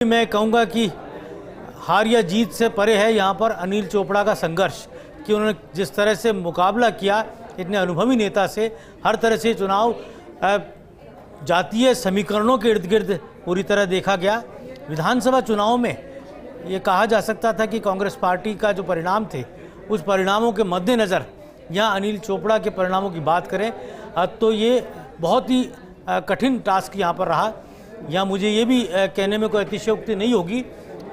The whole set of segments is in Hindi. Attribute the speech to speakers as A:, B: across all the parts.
A: मैं कहूँगा कि हार या जीत से परे है यहाँ पर अनिल चोपड़ा का संघर्ष, कि उन्होंने जिस तरह से मुकाबला किया इतने अनुभवी नेता से, हर तरह से चुनाव जातीय समीकरणों के इर्द गिर्द पूरी तरह देखा गया। विधानसभा चुनाव में ये कहा जा सकता था कि कांग्रेस पार्टी का जो परिणाम थे उस परिणामों के मद्देनज़र यहाँ अनिल चोपड़ा के परिणामों की बात करें तो ये बहुत ही कठिन टास्क यहाँ पर रहा। यहाँ मुझे ये भी कहने में कोई अतिशयोक्ति नहीं होगी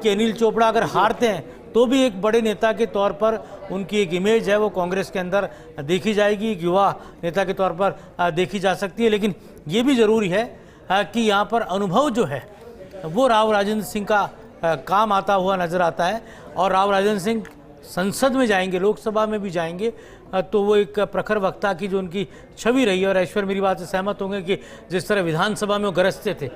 A: कि अनिल चोपड़ा अगर हारते हैं तो भी एक बड़े नेता के तौर पर उनकी एक इमेज है वो कांग्रेस के अंदर देखी जाएगी, एक युवा नेता के तौर पर देखी जा सकती है। लेकिन ये भी ज़रूरी है कि यहाँ पर अनुभव जो है वो राव राजेंद्र सिंह का काम आता हुआ नज़र आता है। और राव राजेंद्र सिंह संसद में जाएंगे, लोकसभा में भी जाएंगे, तो वो एक प्रखर वक्ता की जो उनकी छवि रही है। और ऐश्वर मेरी बात से सहमत होंगे कि जिस तरह विधानसभा में वो गरजते थे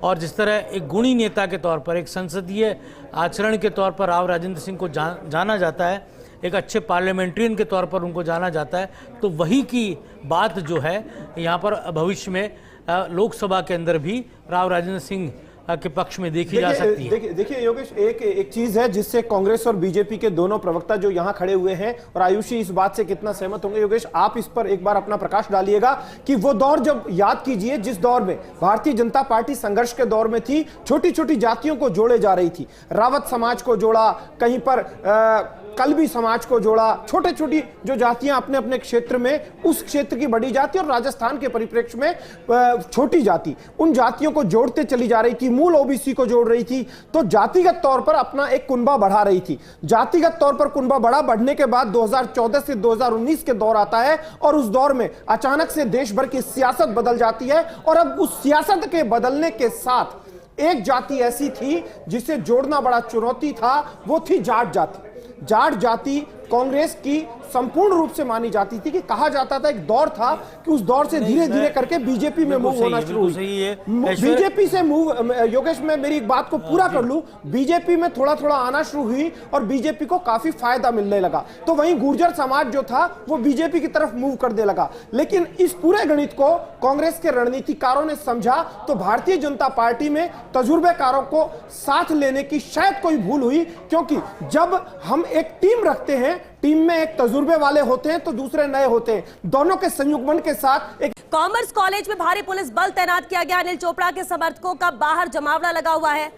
A: और जिस तरह एक गुणी नेता के तौर पर, एक संसदीय आचरण के तौर पर राव राजेंद्र सिंह को जाना जाता है, एक अच्छे पार्लियामेंट्रियन के तौर पर उनको जाना जाता है, तो वही की बात जो है यहाँ पर भविष्य में लोकसभा के अंदर भी राव राजेंद्र सिंह के पक्ष में देखी जा सकती है।
B: देखिए योगेश, एक चीज है जिससे कांग्रेस और बीजेपी के दोनों प्रवक्ता जो यहां खड़े हुए हैं, और आयुषी इस बात से कितना सहमत होंगे, योगेश आप इस पर एक बार अपना प्रकाश डालिएगा कि वो दौर जब याद कीजिए जिस दौर में भारतीय जनता पार्टी संघर्ष के दौर में थी, छोटी छोटी जातियों को जोड़े जा रही थी, रावत समाज को जोड़ा, कहीं पर कल्बी समाज को जोड़ा, छोटे छोटी जो जातियां अपने अपने क्षेत्र में, उस क्षेत्र की बड़ी जाति और राजस्थान के परिप्रेक्ष्य में छोटी जाति, उन जातियों को जोड़ते चली जा रही थी, मूल ओबीसी को जोड़ रही थी, तो जातिगत तौर पर अपना एक कुनबा बढ़ा रही थी। जातिगत तौर पर कुनबा बढ़ने के बाद 2014 से 2019 के दौर आता है और उस दौर में अचानक से देश भर की सियासत बदल जाती है। और अब उस सियासत के बदलने के साथ एक जाति ऐसी थी जिसे जोड़ना बड़ा चुनौती था, वो थी जाट जाति। जाट जाति कांग्रेस की संपूर्ण रूप से मानी जाती थी, कि कहा जाता था, एक दौर था कि उस दौर से धीरे धीरे करके बीजेपी में मूव होना शुरू हुई। बीजेपी से मूव, योगेश मैं मेरी एक बात को पूरा कर लूं, बीजेपी में थोड़ा थोड़ा आना शुरू हुई और बीजेपी को काफी फायदा मिलने लगा, तो वहीं गुर्जर समाज जो था वो बीजेपी की तरफ मूव करने लगा। लेकिन इस पूरे गणित को कांग्रेस के रणनीतिकारों ने समझा तो भारतीय जनता पार्टी में तजुर्बेकारों को साथ लेने की शायद कोई भूल हुई, क्योंकि जब हम एक टीम रखते हैं, टीम में एक तजुर्बे वाले होते हैं तो दूसरे नए होते हैं, दोनों के संयुग्मन के साथ एक।
C: कॉमर्स कॉलेज में भारी पुलिस बल तैनात किया गया। अनिल चोपड़ा के समर्थकों का बाहर जमावड़ा लगा हुआ है।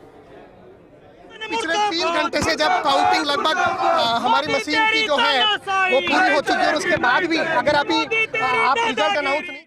D: पिछले 3 घंटे से जब काउंटिंग लगभग हमारी मशीन की जो है वो पूरी हो चुकी है, और उसके बाद भी अगर अभी आप रिजल्ट अनाउंस नहीं,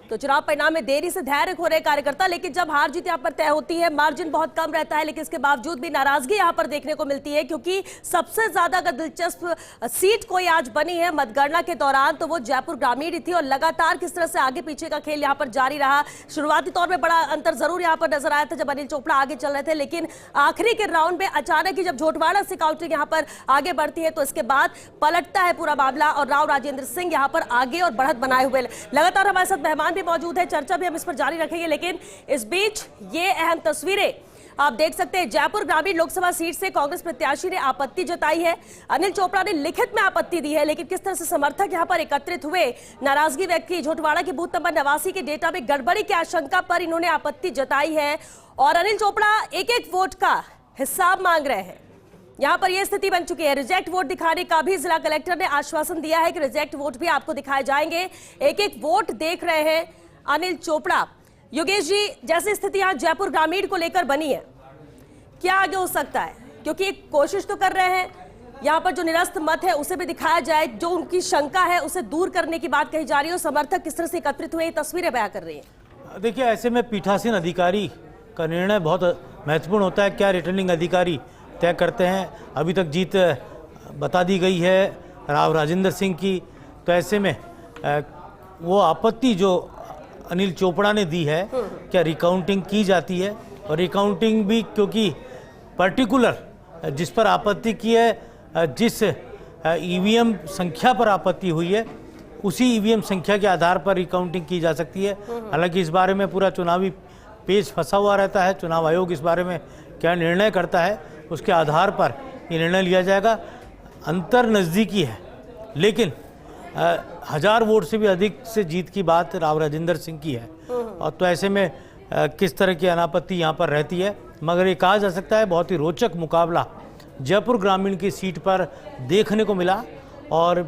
C: तो चुनाव परिणाम में देरी से धैर्य खो रहे कार्यकर्ता, लेकिन जब हार जीत यहाँ पर तय होती है, मार्जिन बहुत कम रहता है, लेकिन इसके बावजूद भी नाराजगी यहाँ पर देखने को मिलती है, क्योंकि सबसे ज्यादा अगर दिलचस्प सीट कोई आज बनी है मतगणना के दौरान तो वो जयपुर ग्रामीण ही थी। और लगातार किस तरह से आगे पीछे का खेल यहाँ पर जारी रहा। शुरुआती तौर में बड़ा अंतर जरूर यहाँ पर नजर आया था जब अनिल चोपड़ा आगे चल रहे थे, लेकिन आखिरी के राउंड में अचानक ही जब झोटवाड़ा से काउंटिंग यहाँ पर आगे बढ़ती है तो इसके बाद पलटता है पूरा मामला और राव राजेंद्र सिंह यहाँ पर आगे और बढ़त बनाए हुए। लगातार हमारे साथ मेहमान मौजूद है, चर्चा भी हम इस पर जारी रखेंगे, लेकिन इस बीच ये अहम तस्वीरें आप देख सकते हैं। जयपुर ग्रामीण लोकसभा सीट से कांग्रेस प्रत्याशी ने आपत्ति जताई है। अनिल चोपड़ा ने लिखित में आपत्ति दी है, लेकिन किस तरह से समर्थक यहां पर एकत्रित हुए, नाराजगी व्यक्त की। झोटवाड़ा की बूथ नंबर 89 के डेटा में गड़बड़ी की आशंका पर इन्होंने आपत्ति जताई है और अनिल चोपड़ा एक एक वोट का हिसाब मांग रहे हैं। यहां पर यह स्थिति बन चुकी है। रिजेक्ट वोट दिखाने का भी जिला कलेक्टर ने आश्वासन दिया है कि रिजेक्ट वोट भी आपको दिखाए जाएंगे। एक एक वोट देख रहे हैं अनिल चोपड़ा। योगेश जी, जैसी स्थिति यहां जयपुर ग्रामीण को लेकर बनी है, क्या आगे हो सकता है? क्योंकि एक कोशिश तो कर रहे हैं यहां पर जो निरस्त मत है उसे भी दिखाया जाए, जो उनकी शंका है उसे दूर करने की बात कही जा रही है, और समर्थक किस तरह से एकत्रित हुए तस्वीरें बयां कर रही है।
A: देखिए, ऐसे में पीठासीन अधिकारी का निर्णय बहुत महत्वपूर्ण होता है। क्या रिटर्निंग अधिकारी तय करते हैं। अभी तक जीत बता दी गई है राव राजेंद्र सिंह की, तो ऐसे में वो आपत्ति जो अनिल चोपड़ा ने दी है, क्या रिकाउंटिंग की जाती है, और रिकाउंटिंग भी क्योंकि पर्टिकुलर जिस पर आपत्ति की है, जिस ईवीएम संख्या पर आपत्ति हुई है, उसी ईवीएम संख्या के आधार पर रिकाउंटिंग की जा सकती है। हालांकि इस बारे में पूरा चुनावी पेच फंसा हुआ रहता है। चुनाव आयोग इस बारे में क्या निर्णय करता है उसके आधार पर ये निर्णय लिया जाएगा। अंतर नज़दीकी है, लेकिन 1000 वोट से भी अधिक से जीत की बात राव राजेंद्र सिंह की है, और तो ऐसे में किस तरह की अनापत्ति यहाँ पर रहती है, मगर ये कहा जा सकता है बहुत ही रोचक मुकाबला जयपुर ग्रामीण की सीट पर देखने को मिला। और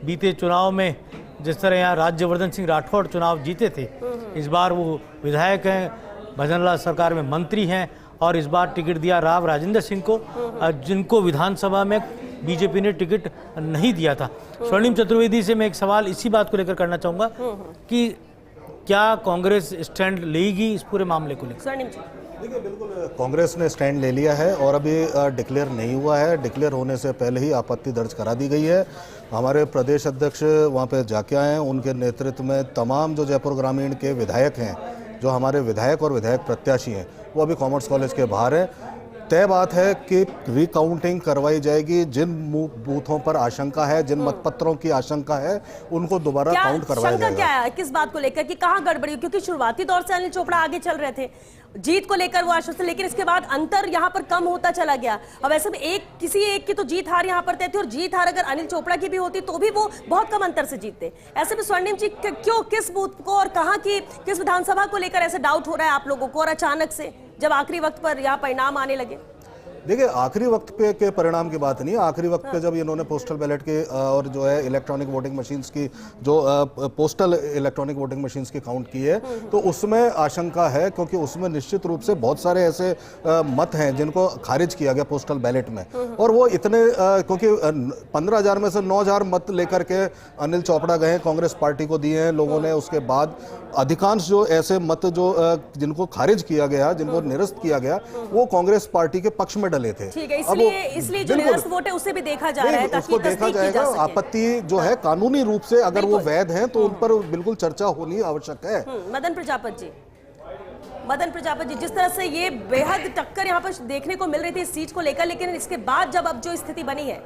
A: बीते चुनाव में जिस तरह यहाँ राज्यवर्धन सिंह राठौड़ चुनाव जीते थे, इस बार वो विधायक हैं, भजनलाल सरकार में मंत्री हैं, और इस बार टिकट दिया राव राजेंद्र सिंह को, जिनको विधानसभा में बीजेपी ने टिकट नहीं दिया था। स्वर्णिम चतुर्वेदी से मैं एक सवाल इसी बात को लेकर करना चाहूँगा कि क्या कांग्रेस स्टैंड लेगी इस पूरे मामले को लेकर?
C: स्वर्णिम जी,
E: देखिए, बिल्कुल कांग्रेस ने स्टैंड ले लिया है और अभी डिक्लेयर नहीं हुआ है। डिक्लेयर होने से पहले ही आपत्ति दर्ज करा दी गई है। हमारे प्रदेश अध्यक्ष वहाँ पे जाके आए हैं, उनके नेतृत्व में तमाम जो जयपुर ग्रामीण के विधायक हैं, जो हमारे विधायक और विधायक प्रत्याशी हैं, वो अभी कॉमर्स कॉलेज के बाहर हैं। तय बात है कि रिकाउंटिंग करवाई जाएगी। जिन बूथों पर आशंका है, जिन मतपत्रों की आशंका है, उनको दोबारा काउंट करवाया
C: शंका
E: जाएगा।
C: क्या है, किस बात को लेकर कि कहाँ गड़बड़ी हुई? क्योंकि शुरुआती दौर से अनिल चोपड़ा आगे चल रहे थे, जीत को लेकर वो आश्वस्त, लेकिन इसके बाद अंतर यहाँ पर कम होता चला गया। अब ऐसे में किसी एक की तो जीत हार यहाँ पर तय थी, और जीत हार अगर अनिल चोपड़ा की भी होती तो भी वो बहुत कम अंतर से जीतते। ऐसे में स्वर्णिम जी, क्यों, किस बूथ को और कहाँ की, किस विधानसभा को लेकर ऐसे डाउट हो रहा है आप लोगों को, और अचानक से जब आखिरी वक्त पर यहाँ परिणाम आने लगे?
E: देखिए, आखिरी वक्त पे के परिणाम की बात नहीं है। आखिरी वक्त पे जब इन्होंने पोस्टल बैलेट के और जो है इलेक्ट्रॉनिक वोटिंग मशीन्स की, जो पोस्टल इलेक्ट्रॉनिक वोटिंग मशीन्स की काउंट की है, तो उसमें आशंका है, क्योंकि उसमें निश्चित रूप से बहुत सारे ऐसे मत हैं जिनको खारिज किया गया पोस्टल बैलेट में, और वो इतने क्योंकि 15,000 में से 9,000 मत लेकर के अनिल चोपड़ा गए, कांग्रेस पार्टी को दिए हैं लोगों ने। उसके बाद अधिकांश जो ऐसे मत जो जिनको खारिज किया गया, जिनको निरस्त किया गया, वो कांग्रेस पार्टी के पक्ष में डले थे।
C: ठीक है, इसलिए जो निरस्त वोट है उसे भी देखा जा रहा है, ताकि
E: उसको देखा जाएगा। आपत्ति जो है कानूनी रूप से अगर वो वैध हैं तो उन पर बिल्कुल चर्चा होनी आवश्यक है।
C: मदन प्रजापति जी, जिस तरह से ये बेहद टक्कर यहाँ पर देखने को मिल रही थी इस सीट को लेकर, लेकिन इसके बाद जब अब जो स्थिति बनी है,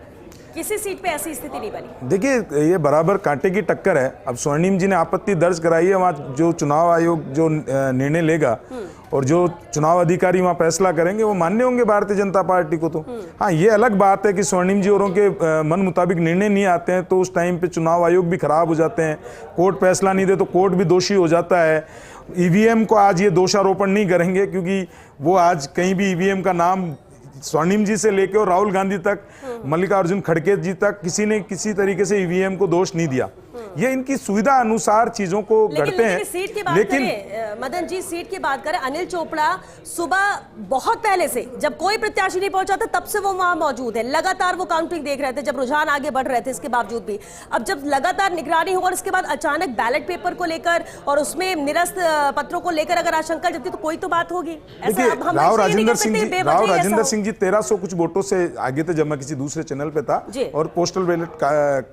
C: किसी सीट पे ऐसी स्थिति नहीं बनी।
F: देखिए, ये बराबर कांटे की टक्कर है। अब स्वर्णिम जी ने आपत्ति दर्ज कराई है, वहाँ जो चुनाव आयोग जो निर्णय लेगा और जो चुनाव अधिकारी वहाँ फैसला करेंगे, वो मान्य होंगे भारतीय जनता पार्टी को। तो हाँ, ये अलग बात है कि स्वर्णिम जी औरों के मन मुताबिक निर्णय नहीं आते हैं, तो उस टाइम पे चुनाव आयोग भी खराब हो जाते हैं। कोर्ट फैसला नहीं दे तो कोर्ट भी दोषी हो जाता है। ईवीएम को आज ये दोषारोपण नहीं करेंगे, क्योंकि वो आज कहीं भी ईवीएम का नाम स्वर्णिम जी से लेकर और राहुल गांधी तक, मल्लिकार्जुन खड़गे जी तक, किसी ने किसी तरीके से ईवीएम को दोष नहीं दिया। ये इनकी सुविधा अनुसार चीजों को गढ़ते हैं।
C: सीट की बात करें मदन जी, सीट की बात करें, अनिल चोपड़ा सुबह बहुत पहले से, जब कोई प्रत्याशी नहीं पहुंचा था, तब से वो वहां मौजूद है। लगातार वो काउंटिंग देख रहे थे, जब रुझान आगे बढ़ रहे थे, इसके बावजूद भी अब जब लगातार निगरानी हो और इसके बाद अचानक बैलेट पेपर को लेकर और उसमें निरस्त पत्रों को लेकर अगर आशंका जबकि, तो कोई तो बात होगी।
F: राव राजेंद्र सिंह जी 1300 कुछ वोटों से आगे थे जब मैं किसी दूसरे चैनल पे था, और पोस्टल बैलेट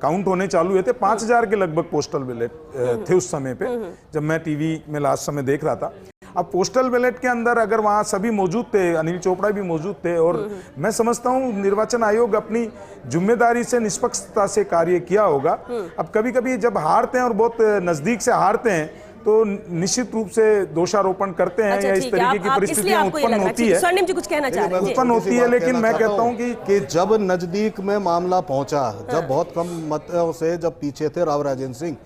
F: काउंट होने चालू हुए थे। 5,000 के लगभग पोस्टल बैलेट थे उस समय पे, जब मैं टीवी में लास्ट समय देख रहा था। अब पोस्टल बैलेट के अंदर अगर वहां सभी मौजूद थे, अनिल चोपड़ा भी मौजूद थे, और मैं समझता हूं निर्वाचन आयोग अपनी जिम्मेदारी से निष्पक्षता से कार्य किया होगा। अब कभी कभी जब हारते हैं और बहुत नजदीक से हारते हैं, तो निश्चित रूप से दोषारोपण करते हैं, या इस तरीके की परिस्थितियां उत्पन्न होती है।
C: स्वर्णिम जी कुछ कहना चाह रहे हैं?
F: उत्पन्न होती है, लेकिन मैं कहता हूं कि
E: जब नजदीक में मामला पहुंचा, जब बहुत कम मतों से जब पीछे थे राव राजेंद्र सिंह,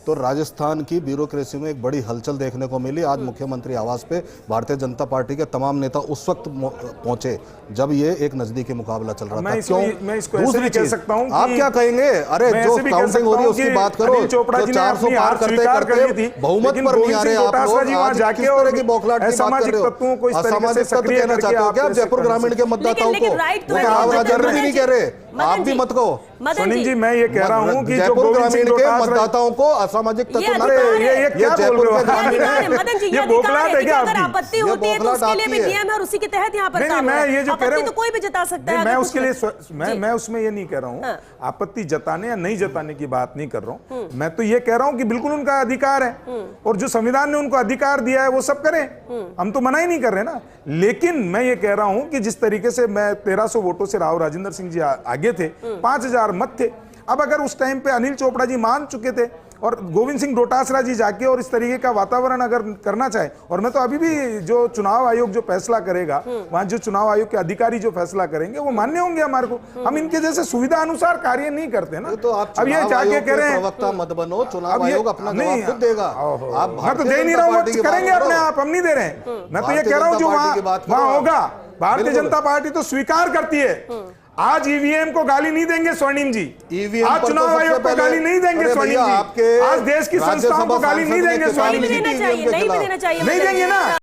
E: तो राजस्थान की ब्यूरोक्रेसी में एक बड़ी हलचल देखने को मिली। आज मुख्यमंत्री आवास पे भारतीय जनता पार्टी के तमाम नेता उस वक्त पहुंचे जब ये एक नजदीकी मुकाबला चल रहा था।
F: मैं इसको ऐसे भी कह सकता हूं,
E: आप क्या कहेंगे? अरे जो काउंटिंग हो रही है उसकी बात करो। 400 पार करते करते बहुमत पर नहीं आ रहे आप लोग। आज किस तरह की बौखलाहट की बात कर रहे हो? असामाजिक तत्व कहना चाहते हो क्या आप जयपुर ग्रामीण के मतदाताओं को? राव राजेंद्र भी नहीं कह रहे, आप भी मत कहो।
F: स्वनिम जी, मैं ये कह रहा हूं कि
E: जयपुर ग्रामीण के मतदाताओं को असामाजिक तत्व
F: ये क्या बोल रहे हो? ये बोखलाहट है क्या आपकी?
C: आपत्ति होती है तो उसके लिए भी नियम है और उसी के तहत यहाँ पर काम
F: मैं ये जो कह रहा हूं,
C: तो कोई भी जता सकता है।
F: मैं उसके लिए मैं उसमें ये नहीं कह रहा हूँ आपत्ति जताने या नहीं जताने की बात नहीं कर रहा हूँ। मैं तो ये कह रहा हूँ कि बिल्कुल उनका अधिकार है, और जो संविधान ने उनको अधिकार दिया है वो सब करें, हम तो मना ही नहीं कर रहे ना। लेकिन मैं ये कह रहा हूं कि जिस तरीके से मैं 1300 वोटों से राव राजेंद्र सिंह जी आगे थे, 5,000 मत थे। अब अगर उस टाइम पे अनिल चोपड़ा जी मान चुके थे और गोविंद सिंह डोटासरा जी जाके और इस तरीके का वातावरण अगर करना चाहे, और मैं तो अभी भी जो चुनाव आयोग जो फैसला करेगा, वहां जो चुनाव आयोग के अधिकारी जो फैसला करेंगे वो मान्य होंगे हमारे को। हम इनके जैसे सुविधा अनुसार कार्य नहीं करते ना।
E: तो आप
F: अब ये जाके कह रहे हैं
E: प्रवक्ता मत बनो, चुनाव आयोग अपना जवाब खुद देगा। आप
F: मैं तो दे नहीं रहा हूँ, करेंगे अपने आप, हम नहीं दे रहे हैं। मैं तो ये कह रहा हूँ जो वहां होगा, भारतीय जनता पार्टी तो स्वीकार करती है। आज ईवीएम को गाली नहीं देंगे स्वर्णिम जी, आज चुनाव आयोग को गाली नहीं देंगे स्वर्णिम जी, आज देश की संस्थाओं को गाली नहीं देंगे स्वर्णिम जी,
C: नहीं देना चाहिए, नहीं देना चाहिए,
F: नहीं देंगे ना।